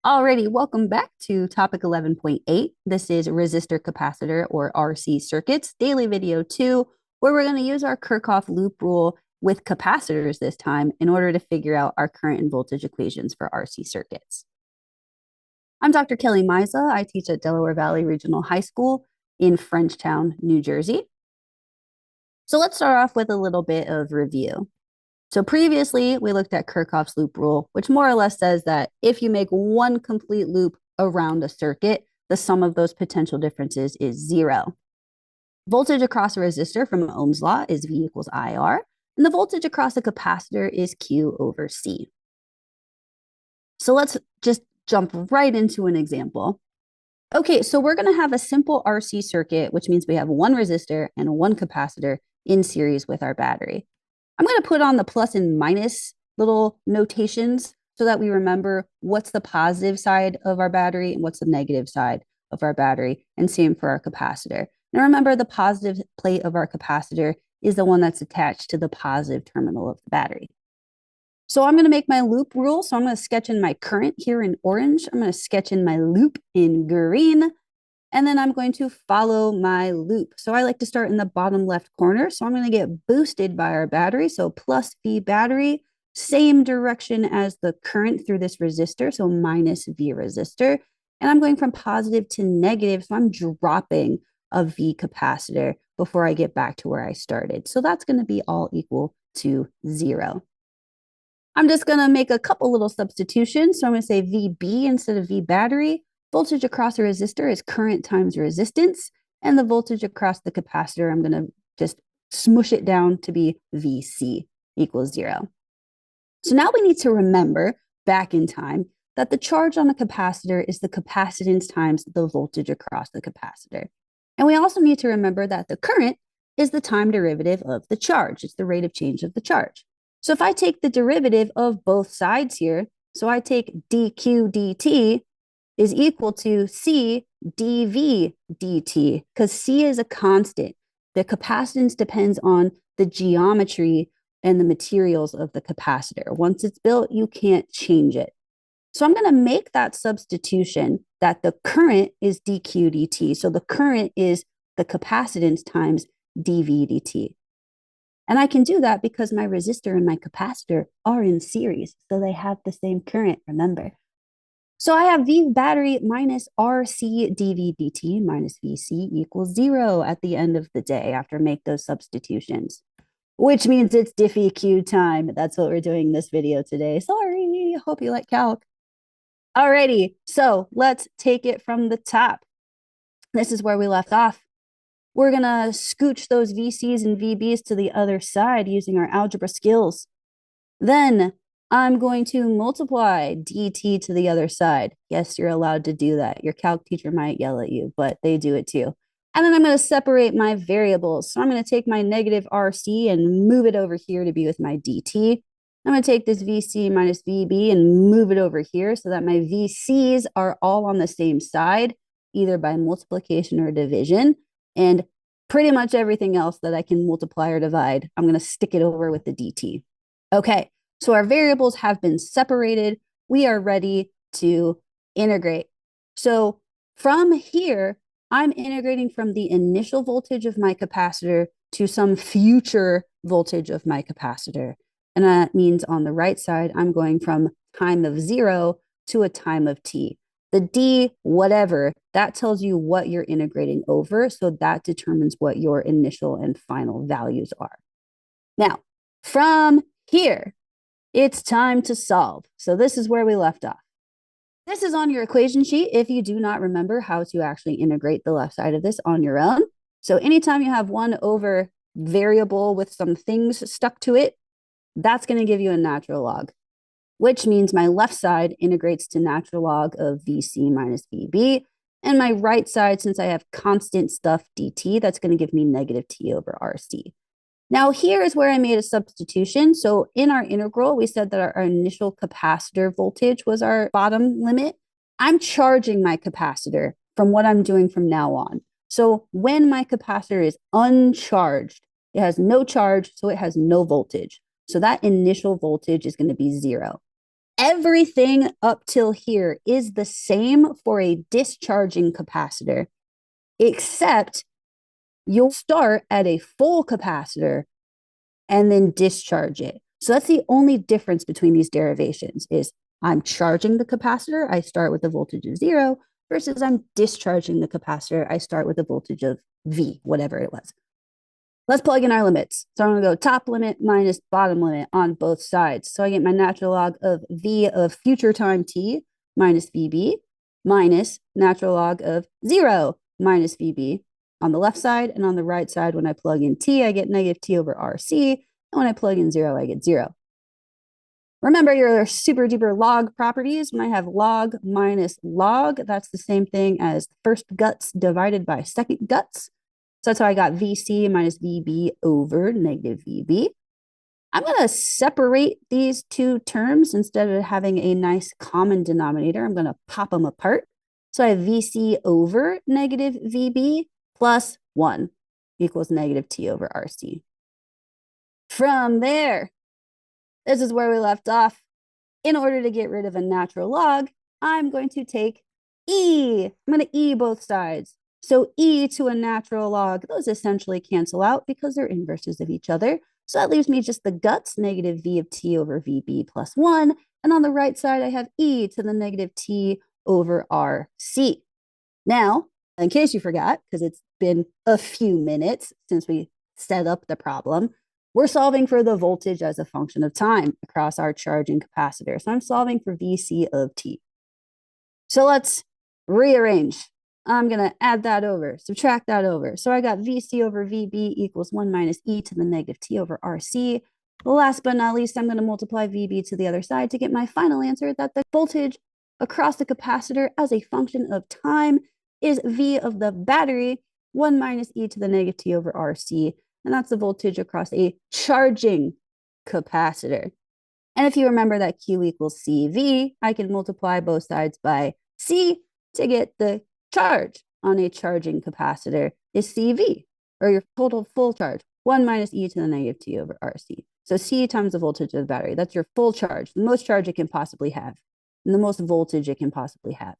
Alrighty, welcome back to topic 11.8. This is resistor capacitor or RC circuits, daily video 2, where we're going to use our Kirchhoff loop rule with capacitors this time in order to figure out our current and voltage equations for RC circuits. I'm Dr. Kelly Miza. I teach at Delaware Valley Regional High School in Frenchtown, New Jersey. So let's start off with a little bit of review. So previously, we looked at Kirchhoff's loop rule, which more or less says that if you make one complete loop around a circuit, the sum of those potential differences is zero. Voltage across a resistor from Ohm's law is V equals IR, and the voltage across a capacitor is Q over C. So let's just jump right into an example. Okay, so we're going to have a simple RC circuit, which means we have one resistor and one capacitor in series with our battery. I'm going to put on the plus and minus little notations so that we remember what's the positive side of our battery and what's the negative side of our battery, and same for our capacitor. Now remember, the positive plate of our capacitor is the one that's attached to the positive terminal of the battery. So I'm going to make my loop rule. So I'm going to sketch in my current here in orange. I'm going to sketch in my loop in green. And then I'm going to follow my loop. So I like to start in the bottom left corner. So I'm going to get boosted by our battery. So plus V battery, same direction as the current through this resistor. So minus V resistor. And I'm going from positive to negative. So I'm dropping a V capacitor before I get back to where I started. So that's going to be all equal to 0. I'm just going to make a couple little substitutions. So I'm going to say VB instead of V battery. Voltage across a resistor is current times resistance, and the voltage across the capacitor, I'm going to just smush it down to be VC equals 0. So now we need to remember back in time that the charge on a capacitor is the capacitance times the voltage across the capacitor. And we also need to remember that the current is the time derivative of the charge. It's the rate of change of the charge. So if I take the derivative of both sides here, so I take dq dt is equal to C dV dt, because C is a constant. The capacitance depends on the geometry and the materials of the capacitor. Once it's built, you can't change it. So I'm going to make that substitution that the current is dq dt. So the current is the capacitance times dV dt. And I can do that because my resistor and my capacitor are in series. So they have the same current, remember. So I have V battery minus RC dV dt minus VC equals 0 at the end of the day after make those substitutions, which means it's Diffie Q time. That's what we're doing this video today. Sorry, hope you like calc. Alrighty, so let's take it from the top. This is where we left off. We're going to scooch those VCs and VBs to the other side using our algebra skills. Then I'm going to multiply dt to the other side. Yes, you're allowed to do that. Your calc teacher might yell at you, but they do it too. And then I'm going to separate my variables. So I'm going to take my negative RC and move it over here to be with my dt. I'm going to take this VC minus VB and move it over here so that my VCs are all on the same side, either by multiplication or division. And pretty much everything else that I can multiply or divide, I'm going to stick it over with the dt. Okay. So our variables have been separated. We are ready to integrate. So from here, I'm integrating from the initial voltage of my capacitor to some future voltage of my capacitor. And that means on the right side, I'm going from time of 0 to a time of t. The d, whatever, that tells you what you're integrating over. So that determines what your initial and final values are. Now, from here, it's time to solve. So this is where we left off. This is on your equation sheet if you do not remember how to actually integrate the left side of this on your own. So anytime you have 1 over variable with some things stuck to it, that's going to give you a natural log, which means my left side integrates to natural log of VC minus VB. And my right side, since I have constant stuff dt, that's going to give me negative t over RC. Now here is where I made a substitution. So in our integral, we said that our initial capacitor voltage was our bottom limit. I'm charging my capacitor from what I'm doing from now on. So when my capacitor is uncharged, it has no charge, so it has no voltage. So that initial voltage is going to be 0. Everything up till here is the same for a discharging capacitor, except you'll start at a full capacitor and then discharge it. So that's the only difference between these derivations is I'm charging the capacitor, I start with a voltage of 0, versus I'm discharging the capacitor, I start with a voltage of V, whatever it was. Let's plug in our limits. So I'm going to go top limit minus bottom limit on both sides. So I get my natural log of V of future time t minus VB minus natural log of 0 minus VB on the left side. And on the right side, when I plug in t, I get negative t over RC. And when I plug in 0, I get 0. Remember your super duper log properties. When I have log minus log, that's the same thing as first guts divided by second guts. So that's how I got VC minus VB over negative VB. I'm going to separate these two terms instead of having a nice common denominator. I'm going to pop them apart. So I have VC over negative VB plus 1 equals negative T over RC. From there, this is where we left off. In order to get rid of a natural log, I'm going to take E. I'm going to E both sides. So E to a natural log, those essentially cancel out because they're inverses of each other. So that leaves me just the guts, negative V of T over VB plus 1. And on the right side, I have E to the negative T over RC. Now, in case you forgot, because it's been a few minutes since we set up the problem, we're solving for the voltage as a function of time across our charging capacitor. So I'm solving for VC of T. So let's rearrange. I'm going to add that over, subtract that over. So I got VC over VB equals 1 minus E to the negative T over RC. Last but not least, I'm going to multiply VB to the other side to get my final answer that the voltage across the capacitor as a function of time is V of the battery, 1 minus E to the negative T over RC. And that's the voltage across a charging capacitor. And if you remember that Q equals CV, I can multiply both sides by C to get the charge on a charging capacitor is CV, or your total full charge, 1 minus E to the negative T over RC. So C times the voltage of the battery. That's your full charge, the most charge it can possibly have, and the most voltage it can possibly have,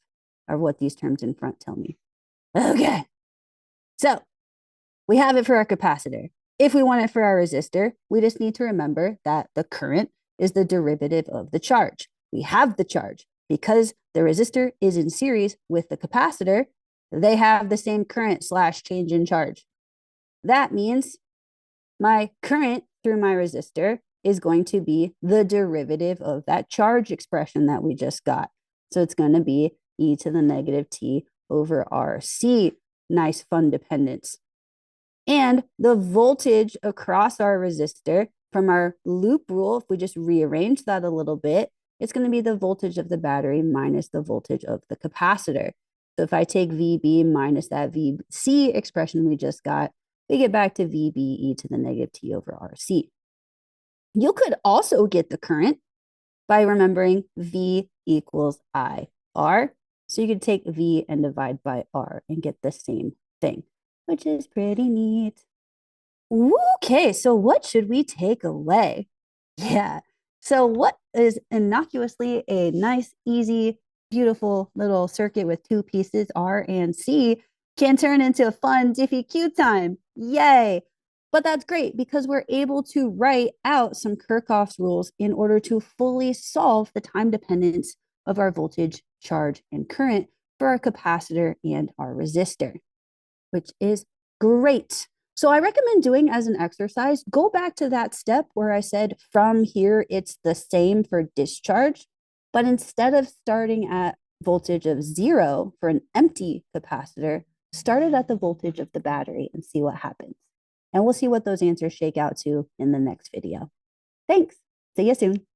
are what these terms in front tell me. Okay, so we have it for our capacitor. If we want it for our resistor, we just need to remember that the current is the derivative of the charge. We have the charge. Because the resistor is in series with the capacitor, they have the same current / change in charge. That means my current through my resistor is going to be the derivative of that charge expression that we just got. So it's going to be E to the negative T over RC. Nice fun dependence. And the voltage across our resistor from our loop rule, if we just rearrange that a little bit, it's going to be the voltage of the battery minus the voltage of the capacitor. So if I take VB minus that VC expression we just got, we get back to VB e to the negative T over RC. You could also get the current by remembering V equals IR. So you could take V and divide by R and get the same thing, which is pretty neat. Okay, so what should we take away? Yeah. So what is innocuously a nice, easy, beautiful little circuit with two pieces, R and C, can turn into a fun Diffie Q time. Yay. But that's great because we're able to write out some Kirchhoff's rules in order to fully solve the time dependence of our voltage, charge, and current for our capacitor and our resistor, which is great. So I recommend doing as an exercise, go back to that step where I said from here, it's the same for discharge, but instead of starting at voltage of 0 for an empty capacitor, start it at the voltage of the battery and see what happens. And we'll see what those answers shake out to in the next video. Thanks. See you soon.